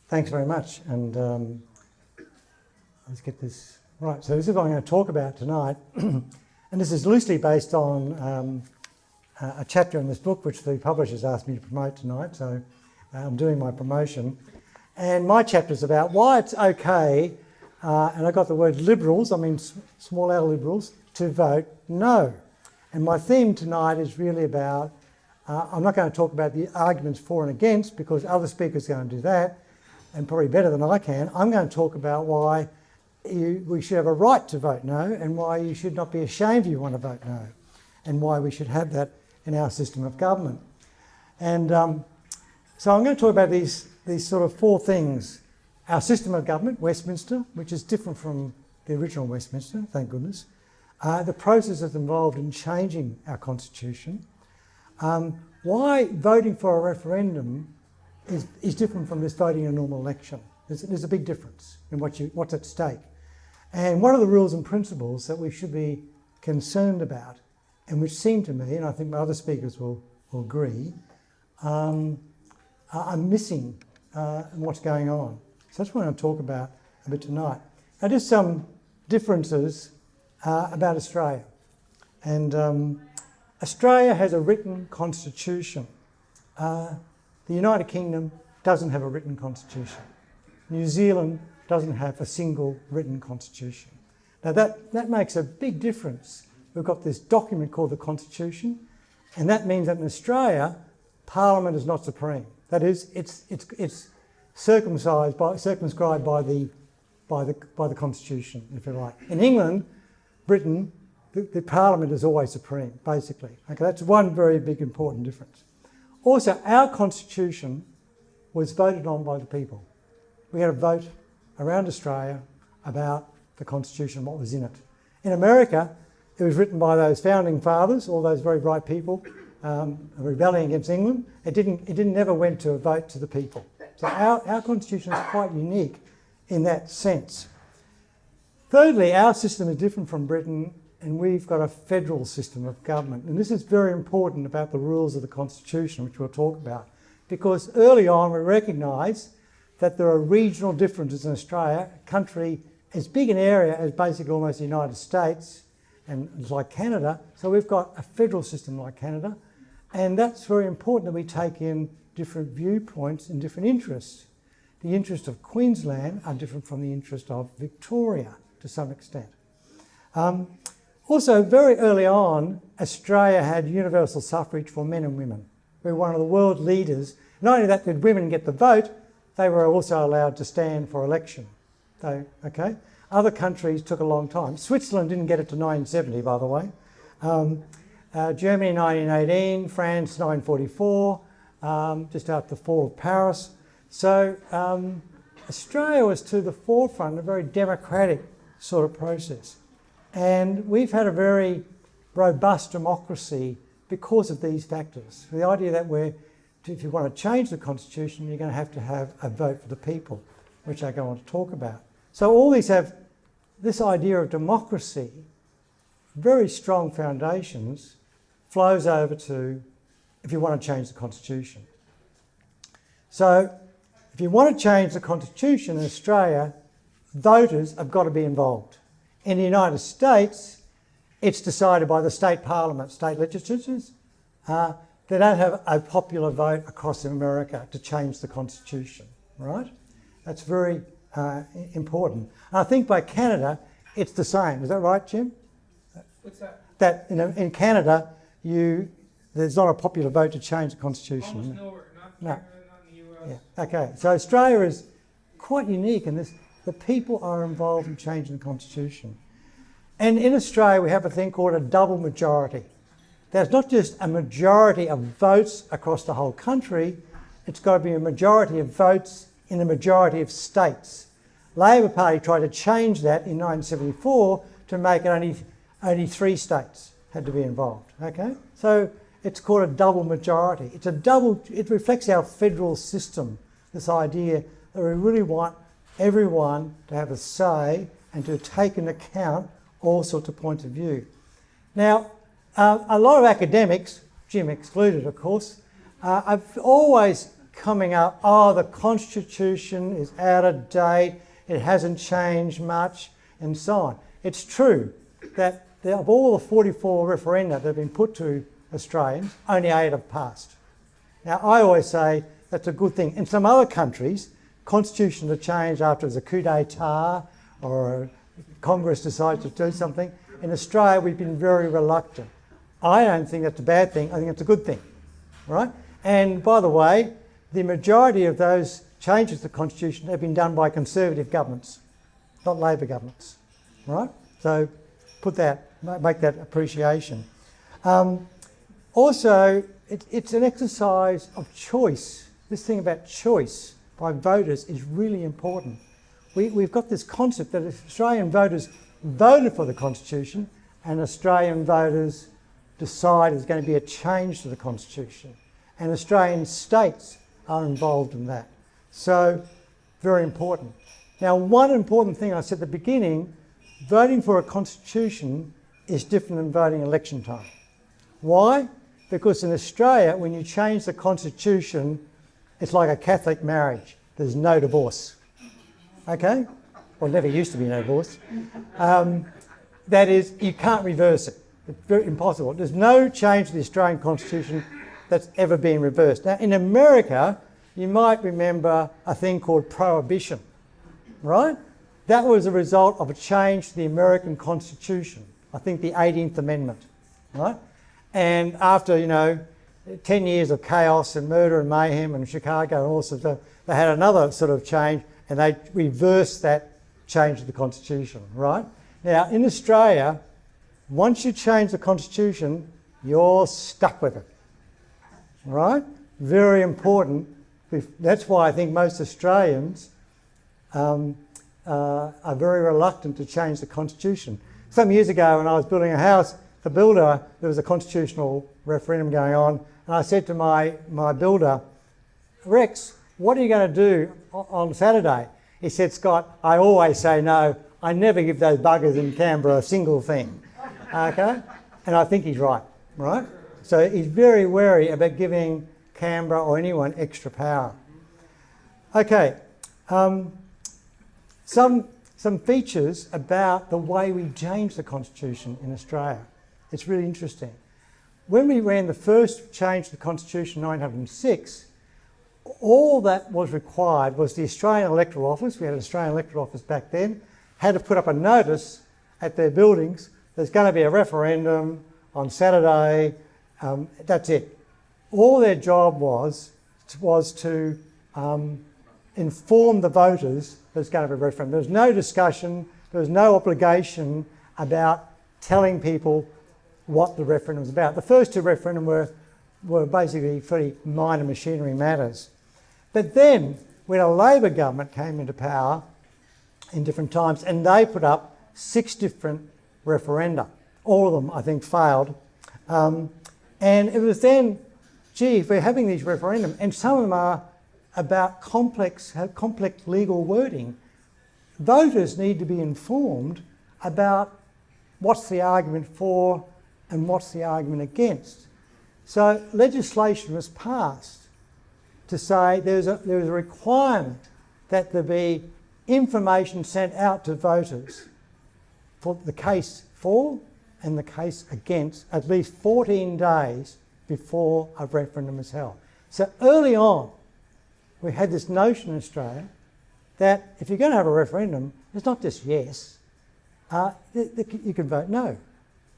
Thanks very much. And let's get this right. So this is what I'm going to talk about tonight. And this is loosely based on a chapter in this book which the publishers asked me to promote tonight. So I'm doing my promotion. And my chapter is about why it's okay, and I got the word liberals, I mean small L liberals, to vote no. And my theme tonight is really about, I'm not going to talk about the arguments for and against because other speakers are going to do that, and probably better than I can. I'm going to talk about why we should have a right to vote no, and why you should not be ashamed if you want to vote no, and why we should have that in our system of government. And so I'm going to talk about these sort of four things. Our system of government, Westminster, which is different from the original Westminster, thank goodness. The processes involved in changing our constitution. Why voting for a referendum is different from just voting in a normal election. There's a big difference in what's at stake. And one of the rules and principles that we should be concerned about, and which seem to me, and I think my other speakers will agree, are missing in what's going on. So that's what I'm going to talk about a bit tonight. Now, just some differences about Australia. And Australia has a written constitution. The United Kingdom doesn't have a written constitution. New Zealand doesn't have a single written constitution. Now that makes a big difference. We've got this document called the Constitution, and that means that in Australia, Parliament is not supreme. That is, it's circumscribed by the Constitution, if you like. In England, Britain, the Parliament is always supreme, basically. Okay, that's one very big important difference. Also, our Constitution was voted on by the people. We had a vote around Australia about the Constitution, what was in it. In America, it was written by those founding fathers, all those very bright people rebelling against England. It never went to a vote to the people. So our Constitution is quite unique in that sense. Thirdly, our system is different from Britain, and we've got a federal system of government. And this is very important about the rules of the Constitution, which we'll talk about, because early on we recognised that there are regional differences in Australia, a country as big an area as basically almost the United States, and it's like Canada. So we've got a federal system like Canada, and that's very important that we take in different viewpoints and different interests. The interests of Queensland are different from the interest of Victoria to some extent. Also, very early on, Australia had universal suffrage for men and women. We were one of the world leaders. Not only that did women get the vote, they were also allowed to stand for election. So, okay? Other countries took a long time. Switzerland didn't get it to 1970, by the way. Germany 1918, France 1944, just after the fall of Paris. So Australia was to the forefront of a very democratic sort of process. And we've had a very robust democracy because of these factors. The idea that if you want to change the Constitution, you're going to have a vote for the people, which I go on to talk about. So all these have this idea of democracy, very strong foundations, flows over to if you want to change the Constitution. So if you want to change the Constitution in Australia, voters have got to be involved. In the United States, it's decided by the state parliament, state legislatures. They don't have a popular vote across America to change the Constitution, right? That's very important. And I think by Canada, it's the same. Is that right, Jim? What's that? That in Canada, there's not a popular vote to change the Constitution. Almost nowhere, not Canada, not in the US. Yeah. Okay, so Australia is quite unique in this. The people are involved in changing the Constitution. And in Australia, we have a thing called a double majority. There's not just a majority of votes across the whole country, it's got to be a majority of votes in a majority of states. Labor Party tried to change that in 1974 to make it only 3 states had to be involved, okay? So it's called a double majority. It reflects our federal system, this idea that we really want everyone to have a say and to take into account all sorts of points of view. Now, a lot of academics, Jim excluded of course, I've always coming up, oh, the Constitution is out of date, it hasn't changed much, and so on. It's true that of all the 44 referenda that have been put to Australians, only 8 have passed. Now, I always say that's a good thing. In some other countries, constitutions are changed after there's a coup d'etat or Congress decides to do something. In Australia, we've been very reluctant. I don't think that's a bad thing. I think it's a good thing, right? And by the way, the majority of those changes to the Constitution have been done by Conservative governments, not Labor governments, right? So make that appreciation. Also, it's an exercise of choice. This thing about choice by voters is really important. We've got this concept that if Australian voters voted for the Constitution and Australian voters decide there's going to be a change to the Constitution, and Australian states are involved in that. So, very important. Now, one important thing I said at the beginning, voting for a Constitution is different than voting election time. Why? Because in Australia, when you change the Constitution, it's like a Catholic marriage. There's no divorce. Okay? Well, never used to be no divorce. That is, you can't reverse it. It's very impossible. There's no change to the Australian Constitution that's ever been reversed. Now, in America, you might remember a thing called prohibition, right? That was a result of a change to the American Constitution. I think the 18th Amendment, right? And after, 10 years of chaos and murder and mayhem in Chicago and all sorts of stuff, they had another sort of change and they reversed that change to the Constitution, right? Now, in Australia, once you change the Constitution, you're stuck with it, right? Very important. That's why I think most Australians are very reluctant to change the Constitution. Some years ago when I was building a house, the builder, there was a constitutional referendum going on, and I said to my builder, Rex, what are you going to do on Saturday? He said, Scott, I always say no. I never give those buggers in Canberra a single thing. Okay? And I think he's right? So he's very wary about giving Canberra or anyone extra power. Okay. Some features about the way we changed the Constitution in Australia. It's really interesting. When we ran the first change to the Constitution in 1906, all that was required was the Australian Electoral Office, we had an Australian Electoral Office back then, had to put up a notice at their buildings, there's going to be a referendum on Saturday, that's it. All their job was to inform the voters there's going to be a referendum. There was no discussion, there was no obligation about telling people what the referendum was about. The first two referendums were basically pretty minor machinery matters. But then, when a Labor government came into power in different times, and they put up 6 different referenda. All of them, I think, failed. And it was then, gee, if we're having these referendum, and some of them are about complex legal wording, voters need to be informed about what's the argument for and what's the argument against. So legislation was passed to say there's a requirement that there be information sent out to voters for the case for and the case against at least 14 days before a referendum is held. So early on, we had this notion in Australia that if you're going to have a referendum, it's not just yes, you can vote no.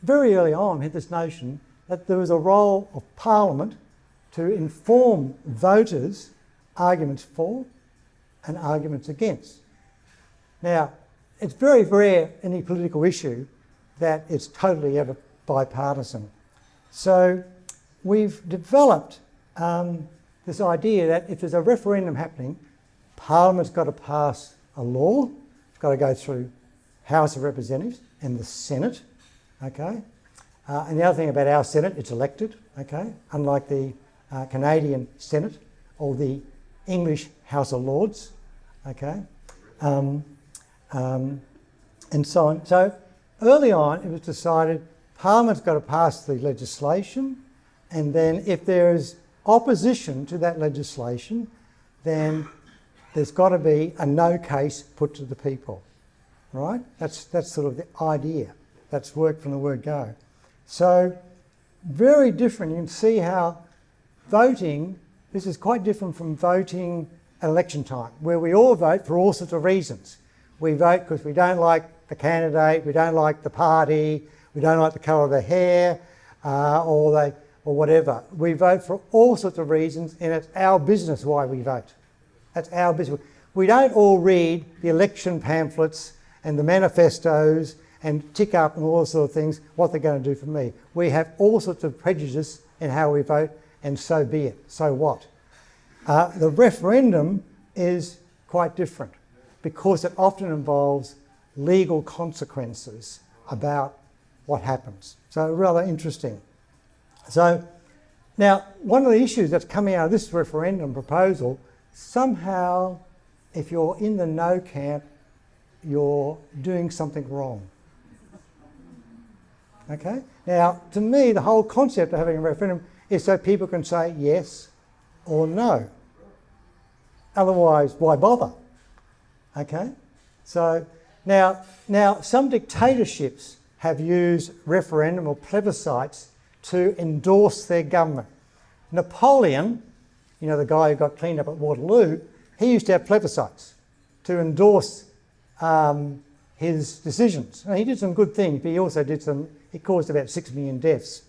Very early on, we had this notion that there was a role of Parliament to inform voters arguments for and arguments against. Now, it's very rare, any political issue, that it's totally ever bipartisan. So we've developed this idea that if there's a referendum happening, Parliament's got to pass a law, it's got to go through House of Representatives and the Senate, okay? And the other thing about our Senate, it's elected, okay? Unlike the Canadian Senate or the English House of Lords, okay? And so on. So early on, it was decided Parliament's got to pass the legislation, and then if there's opposition to that legislation, then there's got to be a no case put to the people, right? That's sort of the idea. That's work from the word go. So very different. You can see how voting, this is quite different from voting at election time, where we all vote for all sorts of reasons. We vote because we don't like the candidate, we don't like the party, we don't like the colour of their hair, or whatever. We vote for all sorts of reasons, and it's our business why we vote. That's our business. We don't all read the election pamphlets and the manifestos and tick up and all those sort of things, what they're going to do for me. We have all sorts of prejudice in how we vote, and so be it. So what? The referendum is quite different because it often involves legal consequences about what happens. So rather interesting. So now, one of the issues that's coming out of this referendum proposal, somehow, if you're in the no camp, you're doing something wrong. Okay? Now, to me, the whole concept of having a referendum is so people can say yes or no. Otherwise, why bother? Okay? So now some dictatorships have used referendum or plebiscites to endorse their government. Napoleon, you know, the guy who got cleaned up at Waterloo, he used to have plebiscites to endorse his decisions. Now, he did some good things, but he also he caused about 6 million deaths.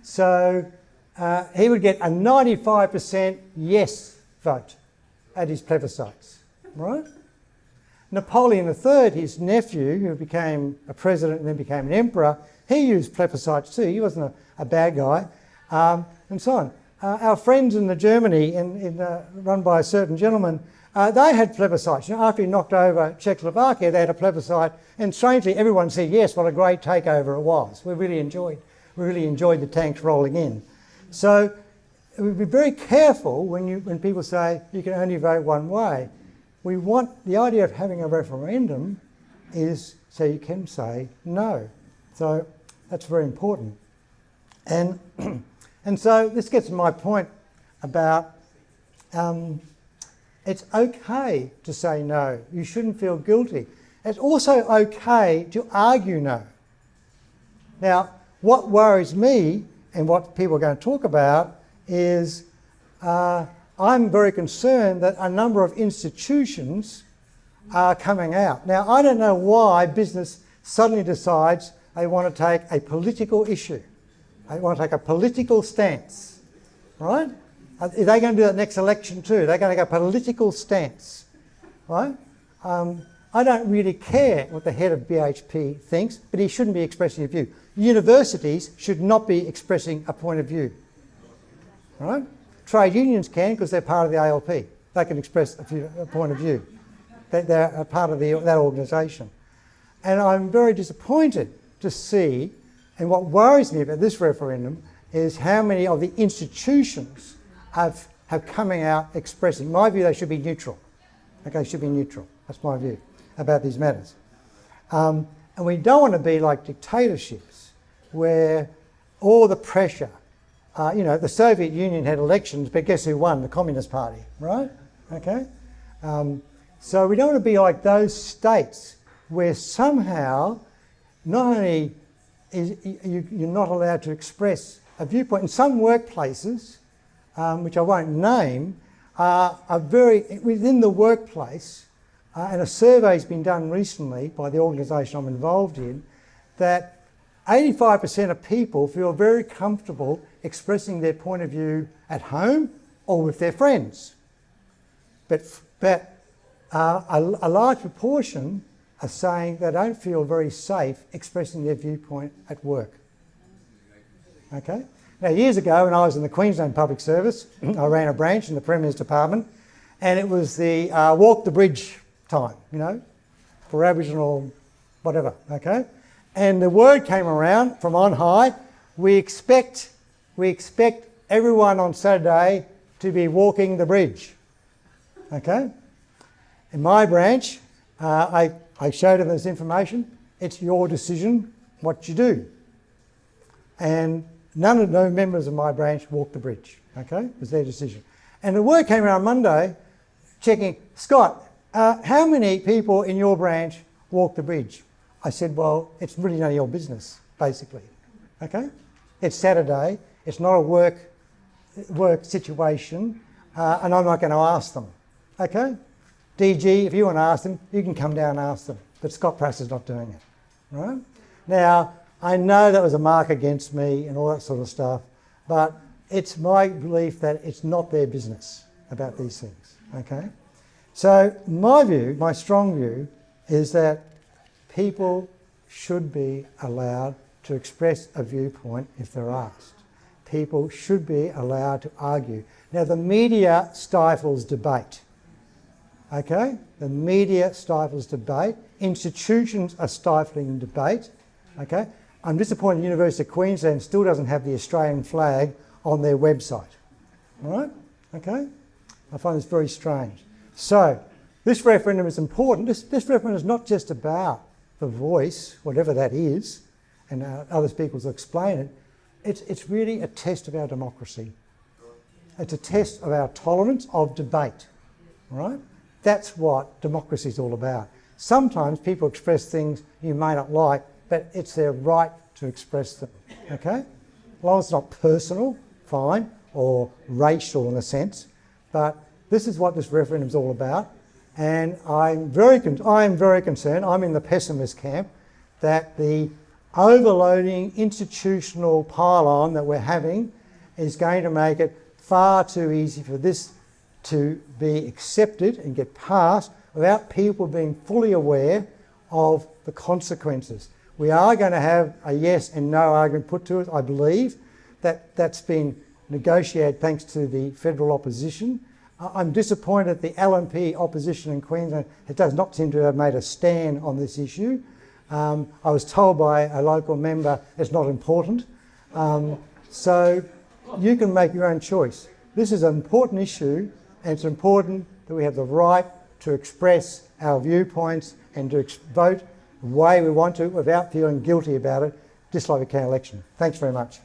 So he would get a 95% yes vote at his plebiscites, right? Napoleon III, his nephew, who became a president and then became an emperor, he used plebiscites too. He wasn't a bad guy, and so on. Our friends in Germany, run by a certain gentleman, they had plebiscites. You know, after he knocked over Czechoslovakia, they had a plebiscite, and strangely, everyone said yes. What a great takeover it was. We really enjoyed the tanks rolling in. So we'd be very careful when people say you can only vote one way. We want the idea of having a referendum is so you can say no. So that's very important. And so this gets to my point about it's okay to say no. You shouldn't feel guilty. It's also okay to argue no. Now, what worries me and what people are going to talk about is I'm very concerned that a number of institutions are coming out. Now, I don't know why business suddenly decides they want to take a political issue. They want to take a political stance, right? Are they going to do that next election too? They're going to take a political stance, right? I don't really care what the head of BHP thinks, but he shouldn't be expressing a view. Universities should not be expressing a point of view, right? Trade unions can because they're part of the ALP. They can express a point of view. They're a part of that organisation. And I'm very disappointed to see, and what worries me about this referendum is how many of the institutions have coming out expressing. In my view, they should be neutral. Okay, they should be neutral. That's my view about these matters. And we don't want to be like dictatorships where all the pressure, the Soviet Union had elections, but guess who won? The Communist Party, right? Okay? So we don't want to be like those states where somehow not only you're not allowed to express a viewpoint. In some workplaces, which I won't name, are very, within the workplace, and a survey's been done recently by the organisation I'm involved in, that 85% of people feel very comfortable expressing their point of view at home or with their friends. But a large proportion are saying they don't feel very safe expressing their viewpoint at work. Okay? Now, years ago, when I was in the Queensland Public Service, I ran a branch in the Premier's Department, and it was the walk the bridge time, for Aboriginal whatever, okay? And the word came around from on high, we expect everyone on Saturday to be walking the bridge, okay? In my branch, I showed them this information. It's your decision what you do. And no members of my branch walked the bridge. Okay, it was their decision. And the word came around Monday, checking, Scott, how many people in your branch walked the bridge? I said, well, it's really none of your business, basically. Okay, it's Saturday. It's not a work situation, and I'm not going to ask them. Okay, DG, if you want to ask them, you can come down and ask them. But Scott Prass is not doing it. Right? Now, I know that was a mark against me and all that sort of stuff, but it's my belief that it's not their business about these things. Okay, so my view, my strong view, is that people should be allowed to express a viewpoint if they're asked. People should be allowed to argue. Now, the media stifles debate. Okay? The media stifles debate. Institutions are stifling debate. Okay? I'm disappointed the University of Queensland still doesn't have the Australian flag on their website. All right? Okay? I find this very strange. So, this referendum is important. This referendum is not just about the voice, whatever that is, and other speakers will explain it. It's really a test of our democracy. It's a test of our tolerance of debate, right? That's what democracy is all about. Sometimes people express things you may not like, but it's their right to express them, okay? As long as it's not personal, fine, or racial in a sense, but this is what this referendum is all about, and I'm very concerned, I'm in the pessimist camp, that the overloading institutional pile-on that we're having is going to make it far too easy for this to be accepted and get passed without people being fully aware of the consequences. We are going to have a yes and no argument put to it, I believe. That's been negotiated thanks to the federal opposition. I'm disappointed the LNP opposition in Queensland does not seem to have made a stand on this issue. I was told by a local member it's not important. So you can make your own choice. This is an important issue, and it's important that we have the right to express our viewpoints and to vote the way we want to without feeling guilty about it, just like a can election. Thanks very much.